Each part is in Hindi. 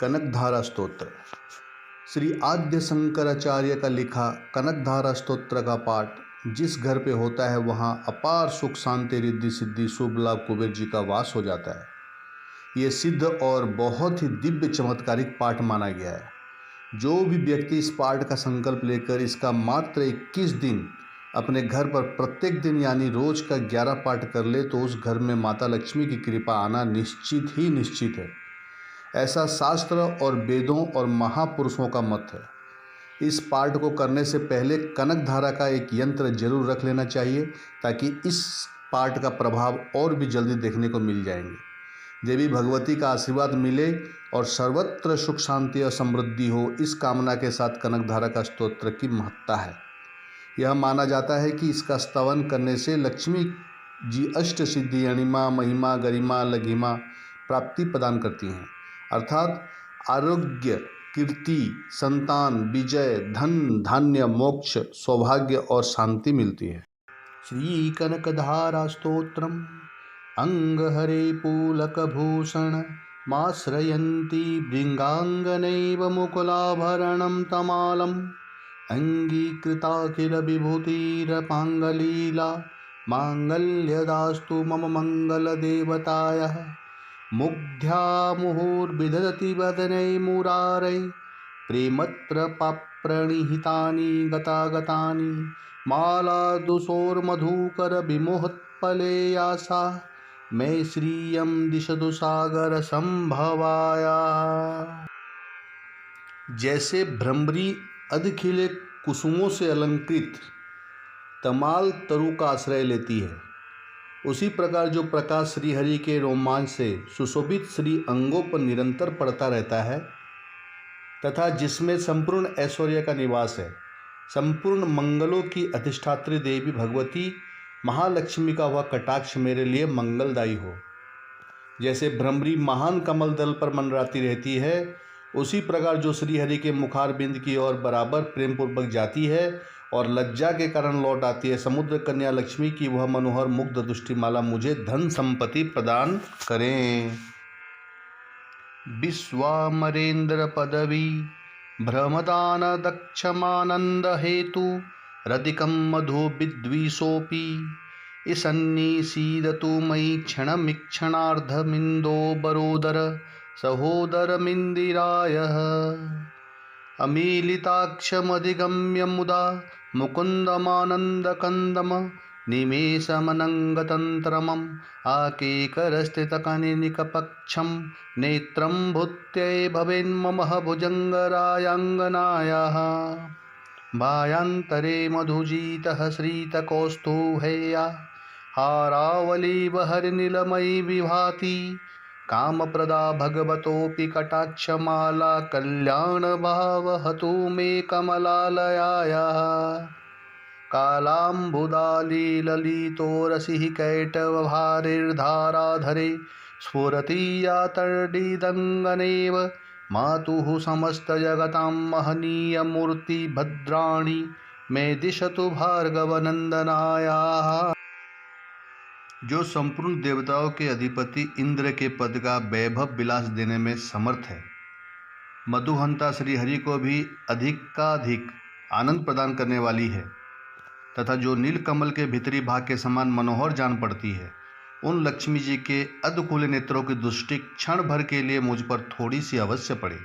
कनकधारा स्तोत्र। श्री आद्य शंकराचार्य का लिखा कनकधारा स्तोत्र का पाठ जिस घर पे होता है वहाँ अपार सुख शांति रिद्धि सिद्धि शुभ लाभ कुबेर जी का वास हो जाता है। ये सिद्ध और बहुत ही दिव्य चमत्कारिक पाठ माना गया है। जो भी व्यक्ति इस पाठ का संकल्प लेकर इसका मात्र 21 दिन अपने घर पर प्रत्येक दिन यानी रोज का 11 पाठ कर ले तो उस घर में माता लक्ष्मी की कृपा आना निश्चित ही निश्चित है। ऐसा शास्त्र और वेदों और महापुरुषों का मत है। इस पाठ को करने से पहले कनकधारा का एक यंत्र जरूर रख लेना चाहिए ताकि इस पाठ का प्रभाव और भी जल्दी देखने को मिल जाएंगे। देवी भगवती का आशीर्वाद मिले और सर्वत्र सुख शांति और समृद्धि हो, इस कामना के साथ कनकधारा का स्तोत्र की महत्ता है। यह माना जाता है कि इसका स्तवन करने से लक्ष्मी जी अष्ट सिद्धि अणिमा महिमा गरिमा लघिमा प्राप्ति प्रदान करती हैं, अर्थात आरोग्य कीर्ति संतान विजय धन धान्य मोक्ष सौभाग्य और शांति मिलती है। श्री कनकधारा स्तोत्रम अंगहरे पूलकभूषण माश्रयन्ती भृंगांगनैव मुकुलाभरणं तमालम् अंगीकृताखिल विभूतिरपाङ्गलीला माङ्गल्यदास्तु मम मङ्गलदेवतायः मुग्ध्या मुहुर्विदधति वदनै मुरारै प्रेमत्र पाप्रणिहितानि गतागतानि मालादुषोर्मधुकर विमोहत्पलेयासा मे श्रियं दिशतु सागर संभवाया। जैसे भ्रमरी अधखिले कुसुमों से अलंकृत तमाल तरु का आश्रय लेती है, उसी प्रकार जो प्रकाश श्रीहरि के रोमांच से सुशोभित श्री अंगों पर निरंतर पड़ता रहता है तथा जिसमें संपूर्ण ऐश्वर्य का निवास है, संपूर्ण मंगलों की अधिष्ठात्री देवी भगवती महालक्ष्मी का वह कटाक्ष मेरे लिए मंगलदायी हो। जैसे भ्रमरी महान कमल दल पर मंडराती रहती है, उसी प्रकार जो श्रीहरि के मुखारबिंद की ओर बराबर प्रेम पूर्वक जाती है और लज्जा के कारण लौट आती है, समुद्र कन्या लक्ष्मी की वह मनोहर मुग्ध दृष्टिमाला मुझे धन संपत्ति प्रदान करें। विश्वामरेंद्र पदवी भ्रमदान दक्षमानंद हेतु रदिकं मधु विद्विषोऽपि ईशन्निषीदतु मयि क्षणमिक्षणार्धमिन्दो बरोदर सहोदरमिन्दिरायः अमीलिताक्षमधिगम्य मुदा मुकुन्दमानन्दकन्दम निमेषमनङ्गतन्त्रमम् आकेकरस्थितकनिनिकपक्षं नेत्रं भूत्यै भवेन्मम भुजङ्गरायाङ्गनायाः भायान्तरे मधुजीतः श्रीतकौस्तुभैया हारावलीवहरिनीलमयी विभाति कामप्रदा भगवतोऽपि कटाक्षमाला कल्याणभावहतु मे कमलालयायाः कालाम्बुदालीललितोरसिः कैटवभारिर्धाराधरे स्फुरति या तर्डिदङ्गनेव मातुः समस्तजगतां महनीयमूर्ति भद्राणि मे दिशतु भार्गवनन्दनायाः। जो संपूर्ण देवताओं के अधिपति इंद्र के पद का वैभव विलास देने में समर्थ है, मधुहंता श्रीहरि को भी अधिकाधिक आनंद प्रदान करने वाली है तथा जो नीलकमल के भीतरी भाग के समान मनोहर जान पड़ती है, उन लक्ष्मी जी के अधखुले नेत्रों की दृष्टि क्षण भर के लिए मुझ पर थोड़ी सी अवश्य पड़े।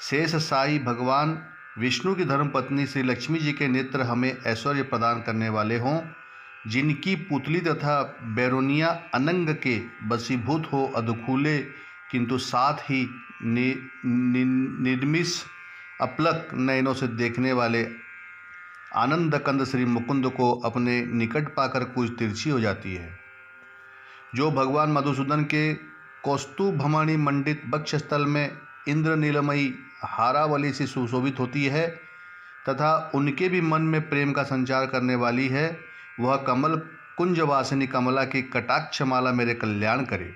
शेष साई भगवान विष्णु की धर्मपत्नी श्री लक्ष्मी जी के नेत्र हमें ऐश्वर्य प्रदान करने वाले हों, जिनकी पुतली तथा बैरोनिया अनंग के बसीभूत हो अधखुले किंतु साथ ही निर्मिष अपलक नयनों से देखने वाले आनंद कंद श्री मुकुंद को अपने निकट पाकर कुछ तिरछी हो जाती है। जो भगवान मधुसूदन के कौस्तुभमणि मंडित वक्षस्थल में इंद्र नीलमयी हारावली से सुशोभित होती है तथा उनके भी मन में प्रेम का संचार करने वाली है, वह कमल कुंजवासिनी कमला की कटाक्षमाला मेरे कल्याण करे।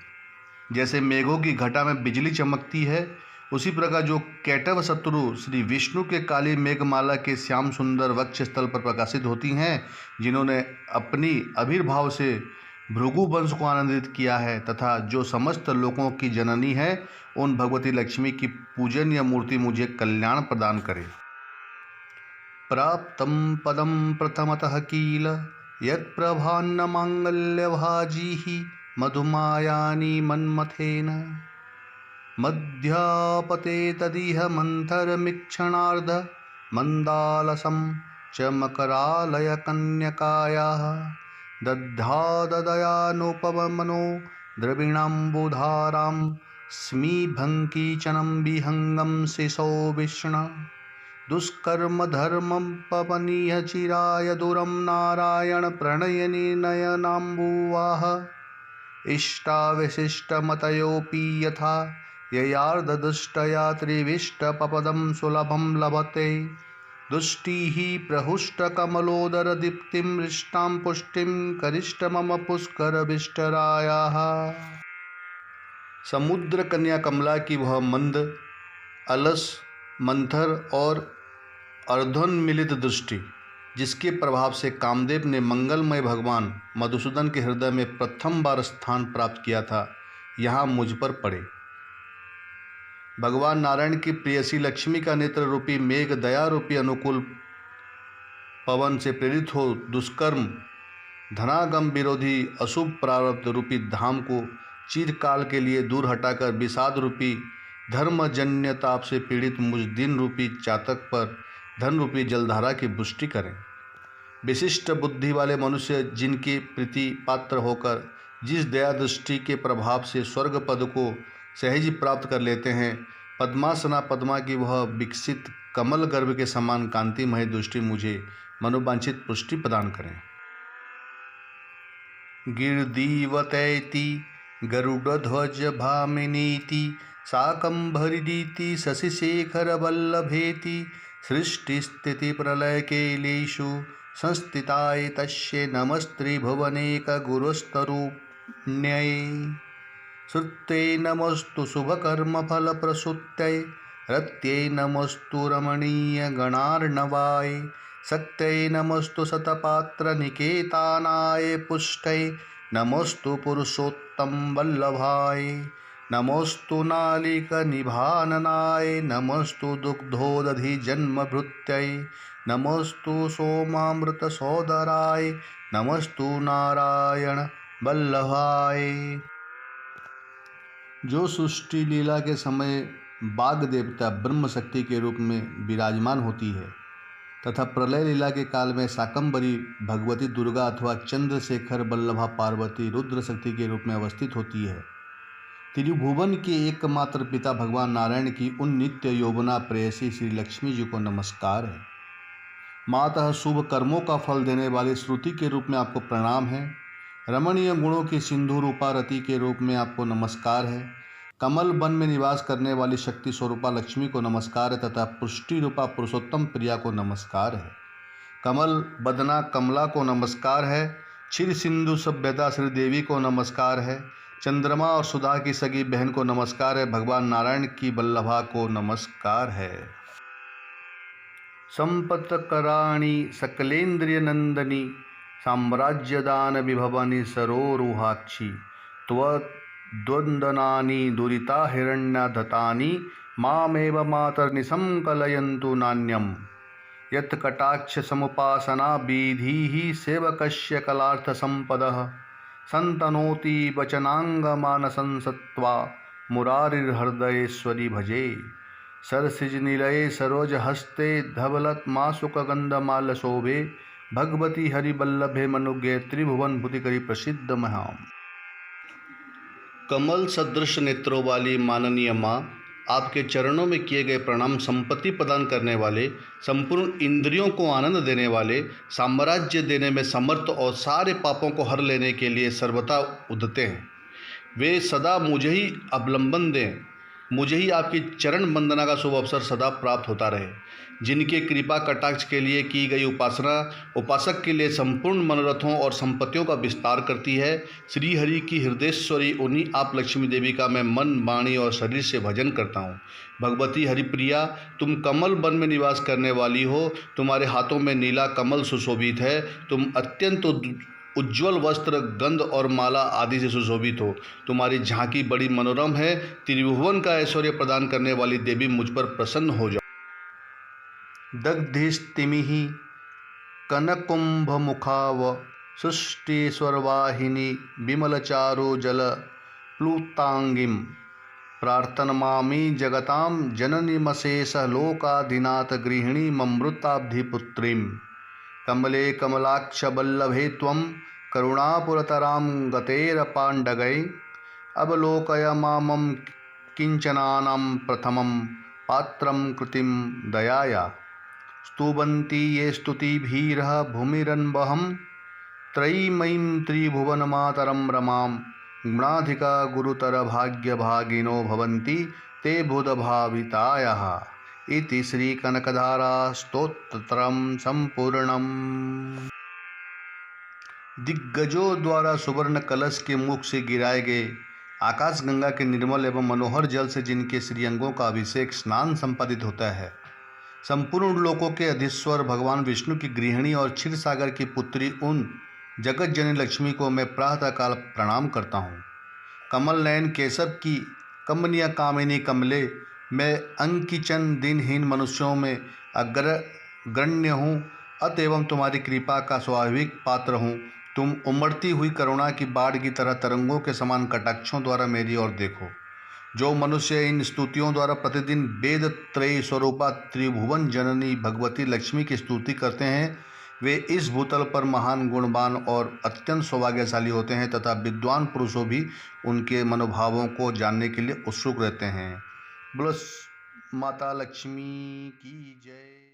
जैसे मेघों की घटा में बिजली चमकती है, उसी प्रकार जो कैटव शत्रु श्री विष्णु के काली मेघमाला के श्याम सुंदर वक्षस्थल पर प्रकाशित होती हैं, जिन्होंने अपनी आविर्भाव से भृगु वंश को आनंदित किया है तथा जो समस्त लोकों की जननी है, उन भगवती लक्ष्मी की पूजनीय मूर्ति मुझे कल्याण प्रदान करे। प्राप्तं पदं प्रथमतः किल यत्प्रभान्न माङ्गल्यभाजिः मधुमायानि मन्मथेन मध्यापते तदिह मन्थरमीक्षणार्ध मन्दालसं च मकरालयकन्यकायाः दध्याददयानुपवमनो द्रविणाम्बुधारां स्मीभङ्कीचनं विहङ्गं शिशो विष्ण दुष्कर्म धर्मं पवनीय चिराय दूरं नारायण प्रणयनि नयनाम्बुवाः इष्टाविशिष्टमतयोऽपि यथा ययार्धदुष्टया त्रिविष्टपपदं सुलभं लभते दुष्टिः प्रहुष्टकमलोदरदीप्तिं हृष्टां पुष्टिं करिष्ठ मम पुष्करविष्टरायाः। समुद्र कन्या कमला की वह मंद, अलस, मंथर और अर्धोन्मिलित दृष्टि, जिसके प्रभाव से कामदेव ने मंगलमय भगवान मधुसूदन के हृदय में प्रथम बार स्थान प्राप्त किया था, यहाँ मुझ पर पड़े। भगवान नारायण की प्रेयसी लक्ष्मी का नेत्र रूपी मेघ दया रूपी अनुकूल पवन से प्रेरित हो दुष्कर्म, धनागम विरोधी अशुभ प्रारब्ध रूपी धाम को चिरकाल के लिए दूर हटाकर विषाद रूपी धर्मजन्य ताप से पीड़ित मुझ दिन रूपी चातक पर धन रूपी जलधारा की पुष्टि करें। विशिष्ट बुद्धि वाले मनुष्य जिनकी प्रीति पात्र होकर जिस दया दृष्टि के प्रभाव से स्वर्ग पद को सहज प्राप्त कर लेते हैं, पद्मासना पद्मा की वह विकसित कमल गर्भ के समान कांतिमय दृष्टि मुझे मनोवांछित पुष्टि प्रदान करें। गिरदीवतैति गरुड़ध्वज भामिनीति शाकंभरीति शशिशेखरवल्लभेति सृष्टिस्थिति प्रलयकेलेषु संस्थिताय तस्यै नमस्त्रिभुवनेकगुरुस्तरुण्यै श्रुत्यै नमस्तु शुभकर्मफलप्रसूत्यै रत्यै नमस्तु रमणीयगणार्णवाय शक्त्यै नमस्तु शतपात्रनिकेतानाय पुष्टै नमस्तु पुरुषोत्तम वल्लभाय नमोस्तु नालिकनिभाननाय नमस्तु दुग्धोदधिजन्मभृत्यै नमस्तु सोमामृतसोदराय नमस्तु नारायण वल्लभाय। जो सृष्टि लीला के समय बाग देवता ब्रह्म शक्ति के रूप में विराजमान होती है तथा प्रलय लीला के काल में शाकंभरी भगवती दुर्गा अथवा चंद्रशेखर वल्लभा पार्वती रुद्र शक्ति के रूप में अवस्थित होती है, त्रिभुवन के एकमात्र पिता भगवान नारायण की उन नित्य यौवना प्रेयसी श्री लक्ष्मी जी को नमस्कार है। मातः शुभ कर्मों का फल देने वाली श्रुति के रूप में आपको प्रणाम है। रमणीय गुणों की सिंधु रूपा रति के रूप में आपको नमस्कार है। कमल वन में निवास करने वाली शक्ति स्वरूपा लक्ष्मी को नमस्कार है तथा पुष्टि रूपा पुरुषोत्तम प्रिया को नमस्कार है। कमल बदना कमला को नमस्कार है। क्षीर सिंधु सभ्यता श्री देवी को नमस्कार है। चंद्रमा और सुधा की सगी बहन को नमस्कार है। भगवान नारायण की वल्लभा को नमस्कार है। संपत्कराणि सकलेन्द्रिय नंदनी साम्राज्यदान विभवनी सरोरुहाक्षी त्वद्वन्दनानि दुरिता हिरण्यधतानि मामेव मातर्निशं कलयन्तु नान्यम् यत्कटाक्ष समुपासना विधिः सेवकस्य कलार्थ संपदः संतनोति वचनांगमानसं सत्वा मुरारिर्हृदयेश्वरी भजे सरसिजनिलये सरोजहस्ते धवलत्माशुकगन्धमालशोभे भगवती हरिवल्लभे मनुज्ञे त्रिभुवन भूतिकरी प्रसिद्ध महाम। कमल सदृश नेत्रों वाली माननीय माँ, आपके चरणों में किए गए प्रणाम संपत्ति प्रदान करने वाले, संपूर्ण इंद्रियों को आनंद देने वाले, साम्राज्य देने में समर्थ और सारे पापों को हर लेने के लिए सर्वथा उद्यते हैं। वे सदा मुझे ही अवलंबन दें, मुझे ही आपकी चरण वंदना का शुभ अवसर सदा प्राप्त होता रहे। जिनके कृपा कटाक्ष के लिए की गई उपासना उपासक के लिए संपूर्ण मनोरथों और संपत्तियों का विस्तार करती है, श्री हरि की हृदयेश्वरी उन्हीं आप लक्ष्मी देवी का मैं मन, वाणी और शरीर से भजन करता हूँ। भगवती हरिप्रिया, तुम कमल वन में निवास करने वाली हो, तुम्हारे हाथों में नीला कमल सुशोभित है, तुम अत्यंत उज्ज्वल वस्त्र, गंध और माला आदि से सुशोभित हो। तुम्हारी झांकी बड़ी मनोरम है। त्रिभुवन का ऐश्वर्य प्रदान करने वाली देवी, मुझ पर प्रसन्न हो जाओ। दग्धिस्तिमिः कनकुंभमुखाव सृष्टिस्वरवाहिनी विमलचारुजल प्लुतांगीं प्रार्थनमामि जगतां जननीमशेषलोकाधिनाथ गृहिणीममृताब्धिपुत्रीं। कमले कमलाक्षवल्लभे त्वं करुणापुरतरां गतेरपाण्डगै अवलोकय मामं किञ्चनानां प्रथमं पात्रं कृतिं दयाया। स्तुवन्ति ये स्तुतिभिरः भूमिरन्वहं त्रयीमयीं त्रिभुवनमातरं रमां। गुणाधिका गुरुतरभाग्यभागिनो भवन्ति ते बुधभावितायाः। इति श्री कनकधारा स्तोत्रम संपूर्णम। दिग्गजों द्वारा सुवर्ण कलश के मुख से गिराए गए आकाश गंगा के निर्मल एवं मनोहर जल से जिनके श्रीअंगों का अभिषेक स्नान संपादित होता है, संपूर्ण लोकों के अधीश्वर भगवान विष्णु की गृहिणी और क्षीर सागर की पुत्री उन जगत जननी लक्ष्मी को मैं प्रातःकाल प्रणाम करता हूँ। कमल नयन केशव की कमनीय कामिनी कमले, मैं अंकिचन दिनहीन मनुष्यों में अग्रगण्य हूँ, अतएव तुम्हारी कृपा का स्वाभाविक पात्र हूँ। तुम उमड़ती हुई करुणा की बाढ़ की तरह तरंगों के समान कटाक्षों द्वारा मेरी ओर देखो। जो मनुष्य इन स्तुतियों द्वारा प्रतिदिन वेद त्रय स्वरूपा त्रिभुवन जननी भगवती लक्ष्मी की स्तुति करते हैं, वे इस भूतल पर महान गुणवान और अत्यंत सौभाग्यशाली होते हैं तथा विद्वान पुरुषों भी उनके मनोभावों को जानने के लिए उत्सुक रहते हैं। बोलो माता लक्ष्मी की जय।